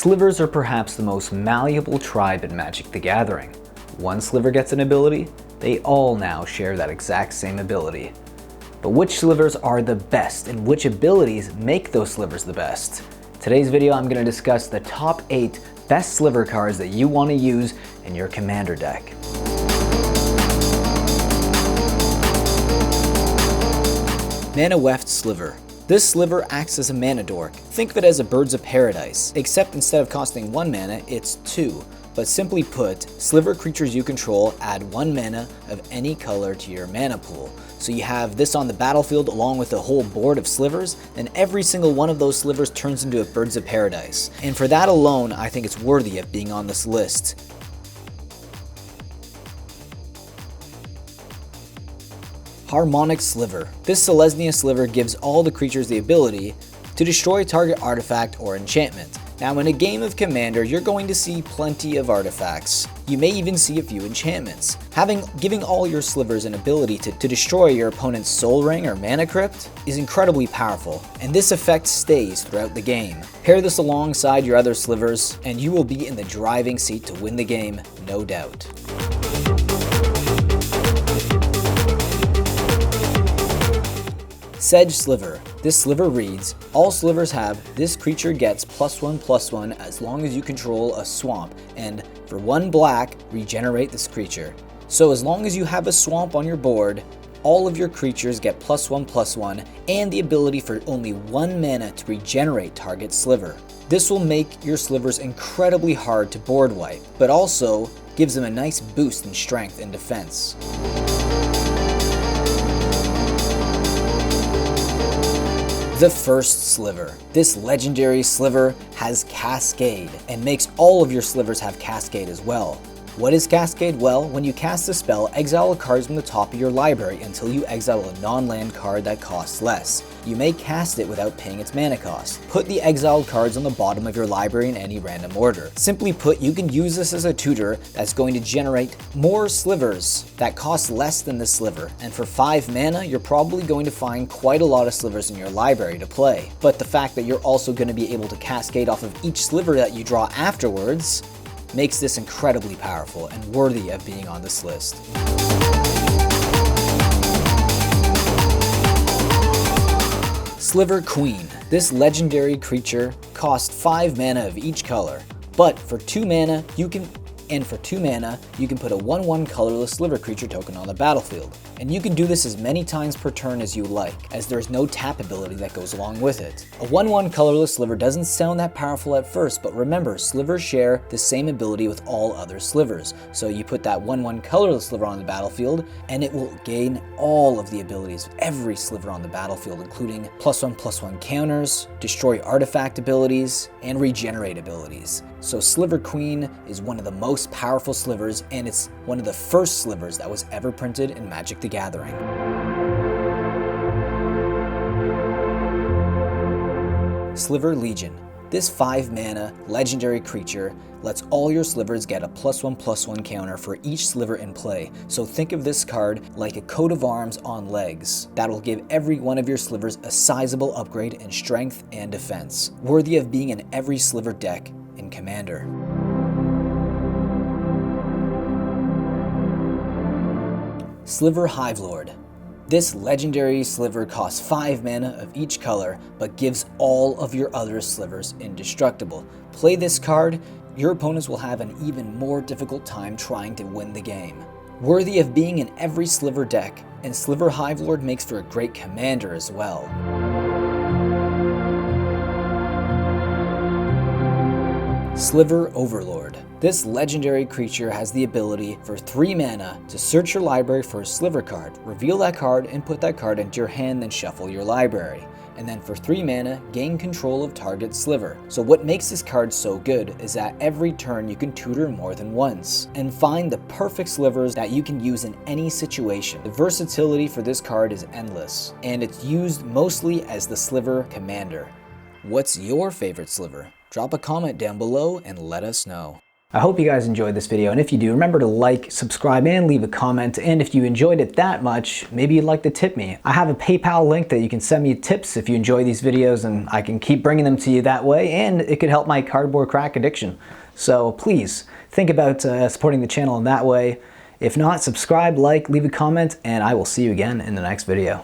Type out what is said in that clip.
Slivers are perhaps the most malleable tribe in Magic the Gathering. One Sliver gets an ability, they all now share that exact same ability. But which Slivers are the best and which abilities make those Slivers the best? Today's video I'm going to discuss the top 8 best Sliver cards that you want to use in your commander deck. Manaweft Sliver. This Sliver acts as a mana dork. Think of it as a Birds of Paradise, except instead of costing 1 mana, it's 2. But simply put, Sliver creatures you control add 1 mana of any color to your mana pool. So you have this on the battlefield along with a whole board of Slivers, and every single one of those Slivers turns into a Birds of Paradise. And for that alone, I think it's worthy of being on this list. Harmonic Sliver. This Selesnya Sliver gives all the creatures the ability to destroy a target artifact or enchantment. Now in a game of Commander, you're going to see plenty of artifacts. You may even see a few enchantments. Giving all your Slivers an ability to destroy your opponent's Soul Ring or Mana Crypt is incredibly powerful, and this effect stays throughout the game. Pair this alongside your other Slivers, and you will be in the driving seat to win the game, no doubt. Sedge Sliver. This Sliver reads, all Slivers have, this creature gets +1/+1 as long as you control a swamp, and for 1 black, regenerate this creature. So as long as you have a swamp on your board, all of your creatures get +1/+1 and the ability for only 1 mana to regenerate target Sliver. This will make your Slivers incredibly hard to board wipe, but also gives them a nice boost in strength and defense. The first Sliver. This legendary Sliver has Cascade and makes all of your Slivers have Cascade as well. What is Cascade? Well, when you cast a spell, exile a card from the top of your library until you exile a non-land card that costs less. You may cast it without paying its mana cost. Put the exiled cards on the bottom of your library in any random order. Simply put, you can use this as a tutor that's going to generate more Slivers that cost less than this Sliver. And for 5 mana, you're probably going to find quite a lot of Slivers in your library to play. But the fact that you're also going to be able to cascade off of each Sliver that you draw afterwards makes this incredibly powerful and worthy of being on this list. Sliver Queen. This legendary creature costs 5 mana of each color, but for 2 mana you can put a 1/1 colorless Sliver creature token on the battlefield. And you can do this as many times per turn as you like, as there's no tap ability that goes along with it. A 1/1 colorless Sliver doesn't sound that powerful at first, but remember, Slivers share the same ability with all other Slivers. So you put that 1/1 colorless Sliver on the battlefield, and it will gain all of the abilities of every Sliver on the battlefield, including +1/+1 counters, destroy artifact abilities, and regenerate abilities. So Sliver Queen is one of the most powerful Slivers, and it's one of the first Slivers that was ever printed in Magic the Gathering. Sliver Legion. This 5 mana legendary creature lets all your Slivers get a +1/+1 counter for each Sliver in play. So think of this card like a coat of arms on legs. That will give every one of your Slivers a sizable upgrade in strength and defense, worthy of being in every Sliver deck in Commander. Sliver Hivelord. This legendary Sliver costs 5 mana of each color, but gives all of your other Slivers indestructible. Play this card, your opponents will have an even more difficult time trying to win the game. Worthy of being in every Sliver deck, and Sliver Hivelord makes for a great commander as well. Sliver Overlord. This legendary creature has the ability for 3 mana to search your library for a Sliver card, reveal that card, and put that card into your hand, then shuffle your library. And then for 3 mana, gain control of target Sliver. So what makes this card so good is that every turn you can tutor more than once, and find the perfect Slivers that you can use in any situation. The versatility for this card is endless, and it's used mostly as the Sliver commander. What's your favorite Sliver? Drop a comment down below and let us know. I hope you guys enjoyed this video, and if you do, remember to like, subscribe, and leave a comment, and if you enjoyed it that much, maybe you'd like to tip me. I have a PayPal link that you can send me tips if you enjoy these videos, and I can keep bringing them to you that way, and it could help my cardboard crack addiction. So please, think about supporting the channel in that way. If not, subscribe, like, leave a comment, and I will see you again in the next video.